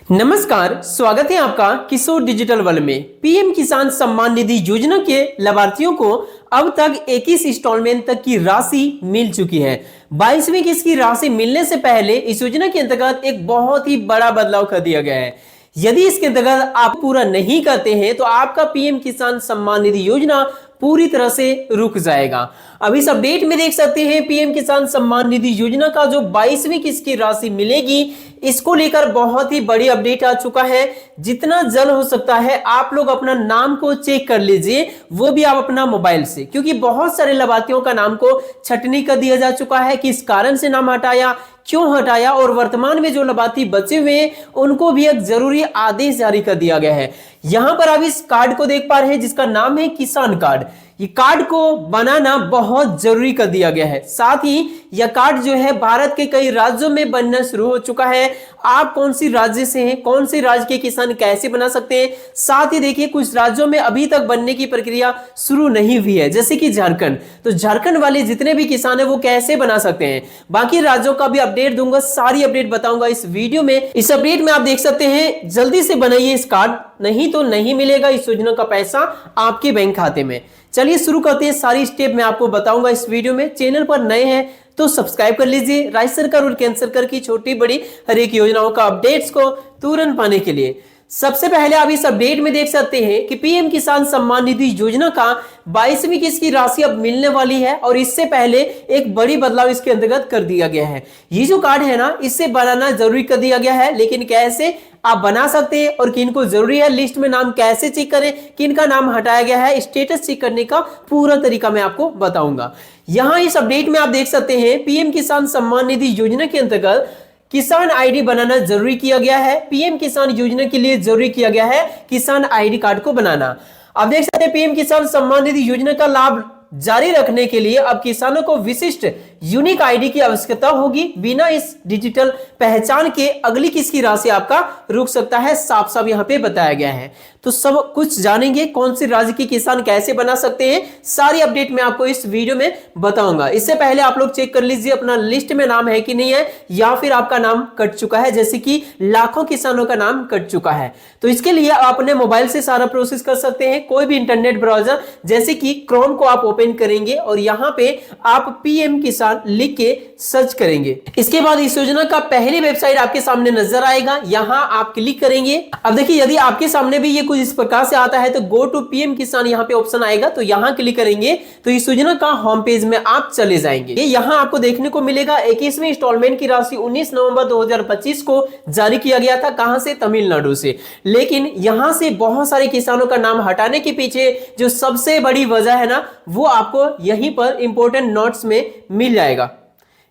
नमस्कार, स्वागत है आपका किशोर डिजिटल वर्ल्ड में। पीएम किसान सम्मान निधि योजना के लाभार्थियों को अब तक 21 इंस्टॉलमेंट तक की राशि मिल चुकी है। 22वीं किस्त की राशि मिलने से पहले इस योजना के अंतर्गत एक बहुत ही बड़ा बदलाव कर दिया गया है। यदि इसके अंतर्गत आप पूरा नहीं करते हैं तो आपका पीएम किसान सम्मान निधि योजना पूरी तरह से रुक जाएगा। अब इस अपडेट में देख सकते हैं पीएम किसान सम्मान निधि योजना का जो 22वीं किस्त की राशि मिलेगी, इसको लेकर बहुत ही बड़ी अपडेट आ चुका है। जितना जल्द हो सकता है आप लोग अपना नाम को चेक कर लीजिए, वो भी आप अपना मोबाइल से, क्योंकि बहुत सारे लाभार्थियों का नाम को छटनी कर दिया जा चुका है। किस कारण से नाम हटाया, क्यों हटाया, और वर्तमान में जो लाभार्थी बचे हुए हैं उनको भी एक जरूरी आदेश जारी कर दिया गया है। यहां पर आप इस कार्ड को देख पा रहे हैं जिसका नाम है किसान कार्ड। ये कार्ड को बनाना बहुत जरूरी कर दिया गया है। साथ ही यह कार्ड जो है भारत के कई राज्यों में बनना शुरू हो चुका है। आप कौन सी राज्य से हैं, कौन सी राज्य के किसान कैसे बना सकते हैं, साथ ही देखिए कुछ राज्यों में अभी तक बनने की प्रक्रिया शुरू नहीं हुई है, जैसे कि झारखंड। तो झारखंड वाले जितने भी किसान है वो कैसे बना सकते हैं, बाकी राज्यों का भी अपडेट दूंगा, सारी अपडेट बताऊंगा इस वीडियो में। इस अपडेट में आप देख सकते हैं, जल्दी से बनाइए इस कार्ड, नहीं तो नहीं मिलेगा इस योजना का पैसा आपके बैंक खाते में। चलिए शुरू करते हैं, सारी स्टेप मैं आपको बताऊंगा इस वीडियो में। चैनल पर नए हैं तो सब्सक्राइब कर लीजिए। राज्य सरकार और केंद्र सरकार की छोटी बड़ी हर एक योजनाओं का अपडेट्स को तुरंत पाने के लिए सबसे पहले आप इस अपडेट में देख सकते हैं कि पीएम किसान सम्मान निधि योजना का 22वीं किस्त की राशि अब मिलने वाली है, और इससे पहले एक बड़ी बदलाव इसके अंतर्गत कर दिया गया है। ये जो कार्ड है ना, इसे बनाना जरूरी कर दिया गया है, लेकिन कैसे आप बना सकते हैं और किनको जरूरी है, लिस्ट में नाम कैसे चेक करें, किनका नाम हटाया गया है, स्टेटस चेक करने का पूरा तरीका मैं आपको बताऊंगा। यहां इस अपडेट में आप देख सकते हैं पीएम किसान सम्मान निधि योजना के अंतर्गत किसान आईडी बनाना जरूरी किया गया है। पीएम किसान योजना के लिए जरूरी किया गया है किसान आईडी कार्ड को बनाना। आप देख सकते हैं पीएम किसान सम्मान निधि योजना का लाभ जारी रखने के लिए अब किसानों को विशिष्ट यूनिक आईडी की आवश्यकता होगी। बिना इस डिजिटल पहचान के अगली किस्त की राशि आपका रुक सकता है, साफ साफ यहाँ पे बताया गया है। तो सब कुछ जानेंगे, कौन सी राज्य के किसान कैसे बना सकते हैं, सारी अपडेट मैं आपको इस वीडियो में बताऊंगा। इससे पहले आप लोग चेक कर लीजिए अपना लिस्ट में नाम है कि नहीं है, या फिर आपका नाम कट चुका है, जैसे कि लाखों किसानों का नाम कट चुका है। तो इसके लिए आप अपने मोबाइल से सारा प्रोसेस कर सकते हैं। कोई भी इंटरनेट ब्राउजर जैसे कि क्रोम को आप ओपन करेंगे और यहाँ पे आप पीएम किसान लिख के सर्च करेंगे। इसके बाद इस योजना का पहली वेबसाइट आपके सामने नजर आएगा, यहां आप क्लिक करेंगे। अब देखिए यदि आपके सामने भी ये कुछ इस प्रकार से आता है तो गो टू पीएम किसान यहाँ पे ऑप्शन आएगा, तो यहां क्लिक करेंगे तो इस योजना का होम पेज में आप चले जाएंगे। यहां आपको देखने को मिलेगा 21वीं इंस्टॉलमेंट की राशि 19 नवंबर 2025 को जारी किया गया था। कहां से? तमिलनाडु से। लेकिन यहां से बहुत सारे किसानों का नाम हटाने के पीछे जो सबसे बड़ी वजह है ना, वो आपको यहीं पर इंपॉर्टेंट नोट्स में मिल जाएगा।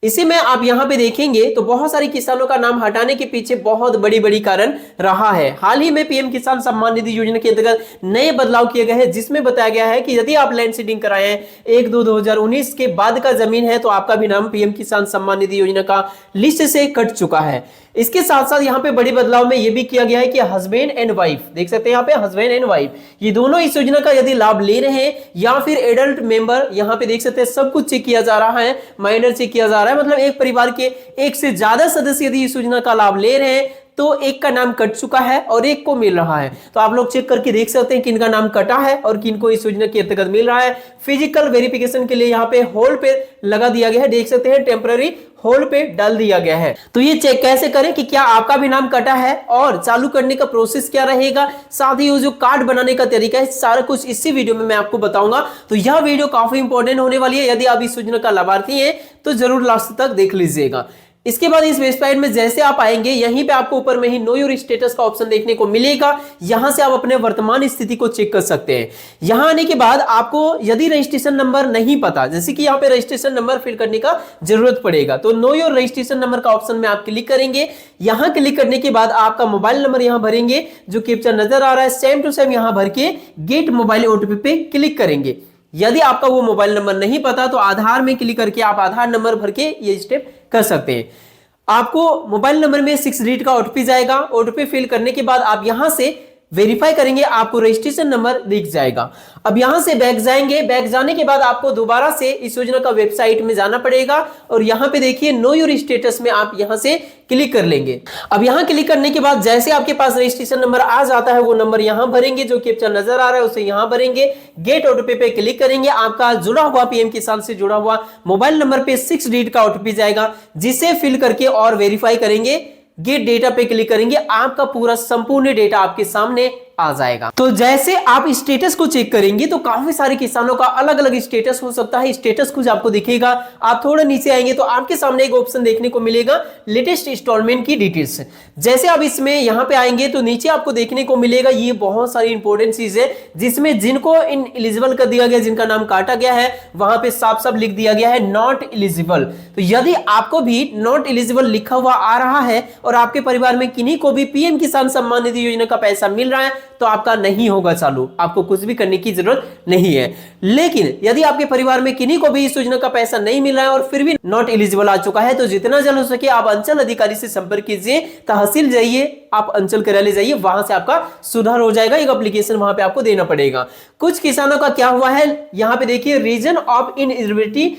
इसी में आप यहां पे देखेंगे तो बहुत सारे किसानों का नाम हटाने के पीछे बहुत बड़ी कारण रहा है। हाल ही में पीएम किसान सम्मान निधि योजना के अंतर्गत नए बदलाव किए गए हैं, जिसमें बताया गया है कि यदि आप लैंड सीडिंग कराए हैं 1/2/2019 के बाद का जमीन है तो आपका भी नाम पीएम किसान सम्मान निधि योजना का लिस्ट से कट चुका है। इसके साथ साथ यहाँ पे बड़ी बदलाव में यह भी किया गया है कि हस्बैंड एंड वाइफ, देख सकते हैं यहाँ पे हस्बैंड एंड वाइफ, ये दोनों इस योजना का यदि लाभ ले रहे हैं या फिर एडल्ट मेंबर, यहाँ पे देख सकते हैं सब कुछ चेक किया जा रहा है, माइनर चेक किया जा रहा है, मतलब एक परिवार के एक से ज्यादा सदस्य यदि इस योजना का लाभ ले रहे हैं तो एक का नाम कट चुका है और एक को मिल रहा है। तो आप लोग चेक करके देख सकते हैं किनका नाम कटा है और किनको इस योजना के अंतर्गत मिल रहा है। फिजिकल वेरिफिकेशन के लिए यहाँ पे होल्ड पे लगा दिया गया है, देख सकते हैं टेम्पररी होल्ड पे डाल दिया गया है। तो ये चेक कैसे करें कि क्या आपका भी नाम कटा है और चालू करने का प्रोसेस क्या रहेगा, साथ ही वो जो कार्ड बनाने का तरीका है, सारा कुछ इसी वीडियो में मैं आपको बताऊंगा। तो यह वीडियो काफी इंपॉर्टेंट होने वाली है। यदि आप इस योजना का लाभार्थी हैं तो जरूर लास्ट तक देख लीजिएगा। इसके बाद इस वेबसाइट में जैसे आप आएंगे, यहीं पे आपको ऊपर में ही नो योर स्टेटस का ऑप्शन देखने को मिलेगा। यहां से आप अपने वर्तमान स्थिति को चेक कर सकते हैं। यहां आने के बाद आपको यदि रजिस्ट्रेशन नंबर नहीं पता, जैसे कि यहाँ पे रजिस्ट्रेशन नंबर फिल करने का जरूरत पड़ेगा, तो नो योर रजिस्ट्रेशन नंबर का ऑप्शन में आप क्लिक करेंगे। यहां क्लिक करने के बाद आपका मोबाइल नंबर यहां भरेंगे, जो कैप्चा नजर आ रहा है सेम टू सेम यहां भर के गेट मोबाइल ओटीपी पे क्लिक करेंगे। यदि आपका वो मोबाइल नंबर नहीं पता तो आधार में क्लिक करके आप आधार नंबर भर के ये स्टेप कर सकते हैं। आपको मोबाइल नंबर में 6 डिजिट का ओटीपी जाएगा। ओटीपी फिल करने के बाद आप यहां से वेरीफाई करेंगे आपको रजिस्ट्रेशन नंबर दिख जाएगा। अब यहां से बैक जाएंगे, बैक जाने के बाद आपको दोबारा से इस योजना का वेबसाइट में जाना पड़ेगा और यहां पे देखिए नो योर स्टेटस में आप यहां से क्लिक कर लेंगे। अब यहां क्लिक करने के बाद जैसे आपके पास रजिस्ट्रेशन नंबर आ जाता है वो नंबर यहां भरेंगे, जो कैप्चा नजर आ रहा है उसे यहां भरेंगे, गेट ओटीपी पे क्लिक करेंगे। आपका जुड़ा हुआ पीएम किसान से जुड़ा हुआ मोबाइल नंबर पे 6 डिजिट का ओटीपी जाएगा, जिसे फिल करके और वेरीफाई करेंगे, गेट डेटा पे क्लिक करेंगे, आपका पूरा संपूर्ण डेटा आपके सामने आ जाएगा। तो जैसे आप स्टेटस को चेक करेंगे तो काफी सारे किसानों का अलग अलग स्टेटस हो सकता है। स्टेटस कुछ आपको दिखेगा, आप थोड़ा नीचे आएंगे तो आपके सामने एक ऑप्शन देखने को मिलेगा लेटेस्ट इंस्टॉलमेंट की डिटेल्स। जैसे आप इसमें यहां पे आएंगे तो नीचे आपको देखने को मिलेगा ये बहुत सारी इंपॉर्टेंट चीज है, जिसमें जिनको इन एलिजिबल कर दिया गया, जिनका नाम काटा गया है, वहां पे साफ साफ लिख दिया गया है नॉट एलिजिबल। तो यदि आपको भी नॉट एलिजिबल लिखा हुआ आ रहा है और आपके परिवार में किन्हीं को भी पीएम किसान सम्मान निधि योजना का पैसा मिल रहा है तो आपका नहीं होगा चालू, आपको कुछ भी करने की जरूरत नहीं है। लेकिन यदि आपके परिवार में किन्हीं को भी इस योजना का पैसा नहीं मिल रहा है और फिर भी नॉट एलिजिबल आ चुका है तो जितना जल्द हो सके आप अंचल अधिकारी से संपर्क कीजिए, तहसील जाइए, आप अंचल कार्यालय जाइए, वहां से आपका सुधार हो जाएगा। एक एप्लीकेशन वहां पे आपको देना पड़ेगा। कुछ किसानों का क्या हुआ है, यहां पे देखिए रीजन ऑफ इनएलिजिबिलिटी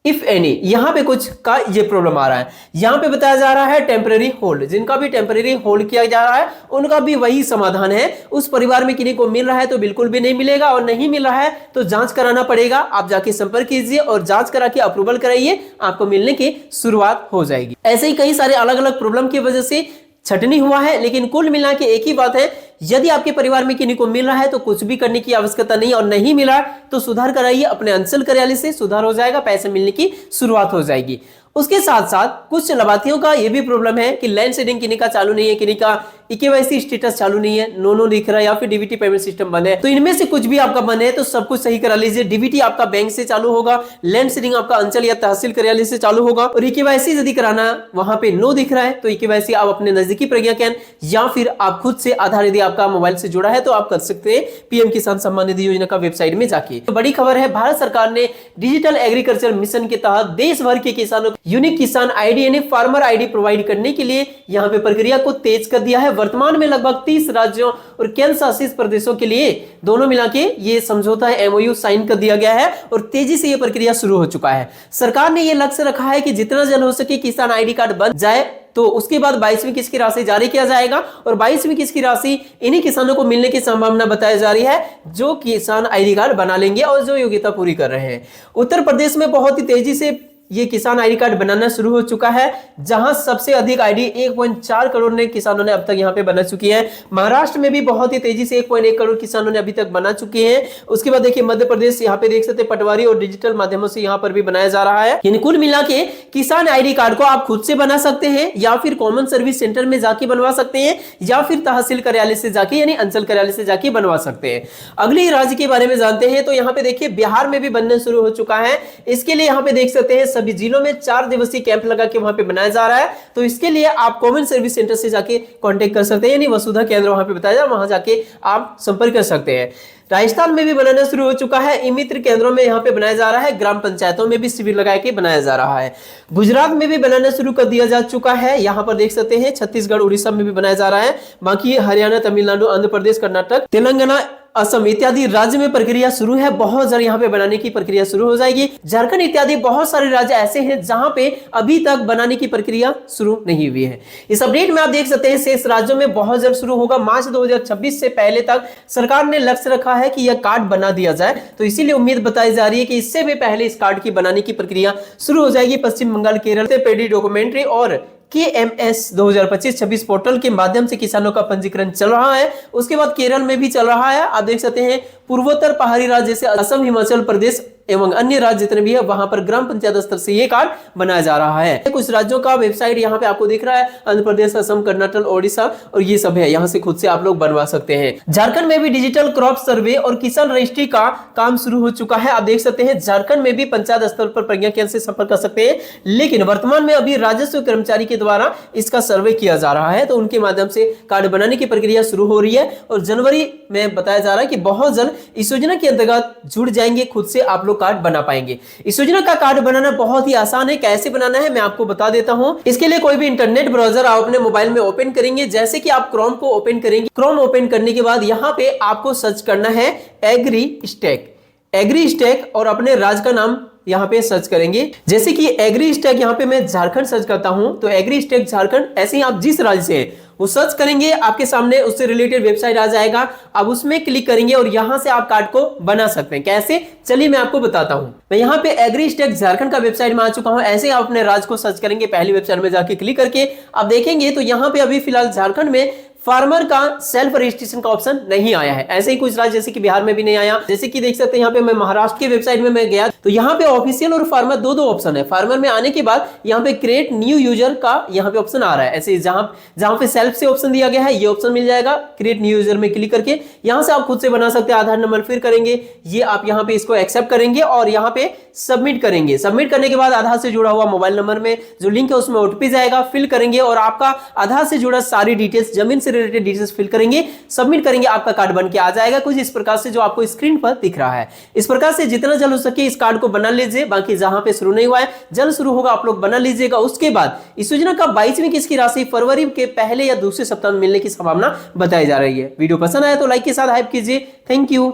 इफ एनी, यहां पे कुछ का ये प्रॉब्लम आ रहा है। यहां पे बताया जा रहा है टेम्परेरी होल्ड, जिनका भी टेम्परेरी होल्ड किया जा रहा है उनका भी वही समाधान है। उस परिवार में किन्हीं को मिल रहा है तो बिल्कुल भी नहीं मिलेगा, और नहीं मिल रहा है तो जांच कराना पड़ेगा। आप जाके संपर्क कीजिए और जांच करा के अप्रूवल कराइए, आपको मिलने की शुरुआत हो जाएगी। ऐसे ही कई सारे अलग अलग प्रॉब्लम की वजह से छटनी हुआ है, लेकिन कुल मिला के एक ही बात है, यदि आपके परिवार में किन्हीं को मिल रहा है तो कुछ भी करने की आवश्यकता नहीं, और नहीं मिला तो सुधार कराइए अपने अंचल कार्यालय से, सुधार हो जाएगा, पैसे मिलने की शुरुआत हो जाएगी। उसके साथ साथ कुछ लाभार्थियों का यह भी प्रॉब्लम है कि लैंड सीडिंग किन्हीं का चालू नहीं है, किन्हीं का ईकेवाईसी स्टेटस चालू नहीं है, नो दिख रहा है, या फिर डीबीटी पेमेंट सिस्टम बंद है। तो इनमें से कुछ भी आपका बंद है तो सब कुछ सही करा लीजिए। डीबीटी आपका बैंक से चालू होगा, लैंड सीडिंग आपका अंचल या तहसील कार्यालय से चालू होगा, और ईकेवाईसी यदि कराना वहां पे नो दिख रहा है तो ईकेवाईसी आप अपने नजदीकी प्रज्ञा केंद्र या फिर आप खुद से आधार यदि आपका मोबाइल से जुड़ा है तो आप कर सकते हैं पीएम किसान सम्मान निधि योजना का वेबसाइट में जाके। तो बड़ी खबर है, भारत सरकार ने डिजिटल एग्रीकल्चर मिशन के तहत देश भर के किसानों को यूनिक किसान आईडी यानी फार्मर आईडी प्रोवाइड करने के लिए यहां पे प्रक्रिया को तेज कर दिया है। वर्तमान में लगभग 30 राज्यों और केंद्र शासित प्रदेशों के लिए दोनों मिला के ये समझौता है, एमओयू साइन कर दिया गया है और तेजी से ये प्रक्रिया शुरू हो चुका है। सरकार ने ये लक्ष्य रखा है कि जितना जल्द हो सके किसान आईडी कार्ड बन जाए, तो उसके बाद 22वीं किस्त की राशि जारी किया जाएगा, और 22वीं किस्त की राशि इन्हीं किसानों को मिलने की संभावना बताई जा रही है जो किसान आईडी कार्ड बना लेंगे और जो योग्यता पूरी कर रहे हैं। उत्तर प्रदेश में बहुत ही तेजी से ये किसान आईडी कार्ड बनाना शुरू हो चुका है, जहां सबसे अधिक आईडी 1.4 करोड़ ने किसानों ने अब तक यहां पे बना चुकी है। महाराष्ट्र में भी बहुत ही तेजी से 1.1 करोड़ किसानों ने अभी तक बना चुके हैं। उसके बाद देखिए मध्य प्रदेश, यहाँ पे देख सकते हैं पटवारी और डिजिटल माध्यमों से यहाँ पर भी बनाया जा रहा है। यानी कुल मिला के किसान आईडी कार्ड को आप खुद से बना सकते हैं, या फिर कॉमन सर्विस सेंटर में जाके बनवा सकते हैं, या फिर तहसील कार्यालय से जाके यानी अंचल कार्यालय से जाके बनवा सकते हैं। अगले राज्य के बारे में जानते हैं तो यहाँ पे देखिए बिहार में भी बनने शुरू हो चुका है। इसके लिए यहाँ पे देख सकते हैं सभी जिलों में 4 दिवसीय कैंप लगा के वहां पे बनाया जा रहा है। तो इसके लिए आप कॉमन सर्विस सेंटर से जाके कांटेक्ट कर सकते हैं, यानी वसुधा केंद्र वहां पे बताया जा, वहां जाके आप संपर्क कर सकते हैं। राजस्थान में भी बनाना शुरू हो चुका है, ई मित्र केंद्रों में यहाँ पे बनाया जा रहा है, ग्राम पंचायतों में भी शिविर लगा के बनाया जा रहा है। गुजरात में भी बनाना शुरू कर दिया जा चुका है, यहाँ पर देख सकते हैं छत्तीसगढ़ उड़ीसा में भी बनाया जा रहा है। बाकी हरियाणा, तमिलनाडु, आंध्र प्रदेश, कर्नाटक, तेलंगाना, असम इत्यादि राज्य में प्रक्रिया शुरू है। बहुत जल्द यहाँ पे बनाने की प्रक्रिया शुरू हो जाएगी। झारखंड इत्यादि बहुत सारे राज्य ऐसे हैं जहां पे अभी तक बनाने की प्रक्रिया शुरू नहीं हुई है। इस अपडेट में आप देख सकते हैं शेष राज्यों में बहुत जल्द शुरू होगा। मार्च 2026 से पहले तक सरकार ने लक्ष्य रखा है कि यह कार्ड बना दिया जाए, तो इसीलिए उम्मीद बताई जा रही है कि इससे भी पहले इस कार्ड की बनाने की प्रक्रिया शुरू हो जाएगी। पश्चिम बंगाल, केरल से पेडी डॉक्यूमेंट्री और KMS 2025-26 पोर्टल के माध्यम से किसानों का पंजीकरण चल रहा है। उसके बाद केरल में भी चल रहा है। आप देख सकते हैं पूर्वोत्तर पहाड़ी राज्य जैसे असम, हिमाचल प्रदेश एवं अन्य राज्य जितने भी है वहां पर ग्राम पंचायत स्तर से ये कार्ड बनाया जा रहा है। कुछ राज्यों का वेबसाइट यहाँ पे आपको दिख रहा है, आंध्र प्रदेश, असम, कर्नाटक, ओडिशा, और ये सब है, यहाँ से खुद से आप लोग बनवा सकते हैं। झारखंड में भी डिजिटल क्रॉप सर्वे और किसान रजिस्ट्री का काम शुरू हो चुका है। आप देख सकते हैं झारखंड में भी पंचायत स्तर पर प्रज्ञा केंद्र से संपर्क कर सकते हैं, लेकिन वर्तमान में अभी राजस्व कर्मचारी के द्वारा इसका सर्वे किया जा रहा है, तो उनके माध्यम से कार्ड बनाने की प्रक्रिया शुरू हो रही है। और जनवरी में बताया जा रहा है कि बहुत जल्द इस योजना के अंतर्गत जुड़ जाएंगे, खुद से आप लोग लोग कार्ड बना पाएंगे। इस योजना का कार्ड बनाना बहुत ही आसान है। कैसे बनाना है मैं आपको बता देता हूं। इसके लिए कोई भी इंटरनेट ब्राउजर आप अपने मोबाइल में ओपन करेंगे। जैसे कि आप क्रोम को ओपन करेंगे, क्रोम ओपन करने के बाद यहां पे आपको सर्च करना है एग्री स्टैक और अपने राज्य का नाम यहाँ पे सर्च करेंगे। जैसे कि एग्री स्टैक यहाँ पे मैं झारखंड सर्च करता हूं, तो एग्री स्टैक झारखंड, ऐसे ही आप जिस राज्य से है वो सर्च करेंगे, आपके सामने उससे रिलेटेड वेबसाइट आ जाएगा। अब उसमें क्लिक करेंगे और यहां से आप कार्ड को बना सकते हैं। कैसे, चलिए मैं आपको बताता हूं। मैं यहाँ पे एग्री स्टैक झारखंड का वेबसाइट में आ चुका हूं। ऐसे ही आप अपने राज्य को सर्च करेंगे, पहली वेबसाइट में जाके क्लिक करके आप देखेंगे तो यहाँ पे अभी फिलहाल झारखंड में फार्मर का सेल्फ रजिस्ट्रेशन का ऑप्शन नहीं आया है। ऐसे ही कुछ राज्य जैसे कि बिहार में भी नहीं आया। जैसे कि देख सकते हैं यहाँ पे मैं महाराष्ट्र की वेबसाइट में मैं गया तो यहाँ पे ऑफिशियल और फार्मर दो ऑप्शन है। फार्मर में आने के बाद यहाँ पे क्रिएट न्यू यूजर का यहाँ पे ऑप्शन आ रहा है। ऐसे जहां पे सेल्फ से ऑप्शन दिया गया है ये ऑप्शन मिल जाएगा। क्रिएट न्यू यूजर में क्लिक करके यहाँ से आप खुद से बना सकते हैं। आधार नंबर फिर करेंगे, ये आप यहाँ पे इसको एक्सेप्ट करेंगे और यहाँ पे सबमिट करेंगे। सबमिट करने के बाद आधार से जुड़ा हुआ मोबाइल नंबर में जो लिंक है उसमें ओटीपी जाएगा, फिल करेंगे और आपका आधार से जुड़ा सारी डिटेल्स, जमीन से रिलेटेड डिटेल्स फिल करेंगे, सबमिट करेंगे, आपका कार्ड बन के आ जाएगा कुछ इस प्रकार से जो आपको स्क्रीन पर दिख रहा है। इस प्रकार से जितना जल्द हो सके इस कार्ड को बना लीजिए। बाकी जहां पे शुरू नहीं हुआ है जल्द शुरू होगा, आप लोग बना लीजिएगा। उसके बाद इस योजना का 22वीं किस्त की राशि फरवरी के पहले या दूसरे सप्ताह में मिलने की संभावना बताई जा रही है। वीडियो पसंद आया तो लाइक के साथ हाइप कीजिए। Thank you.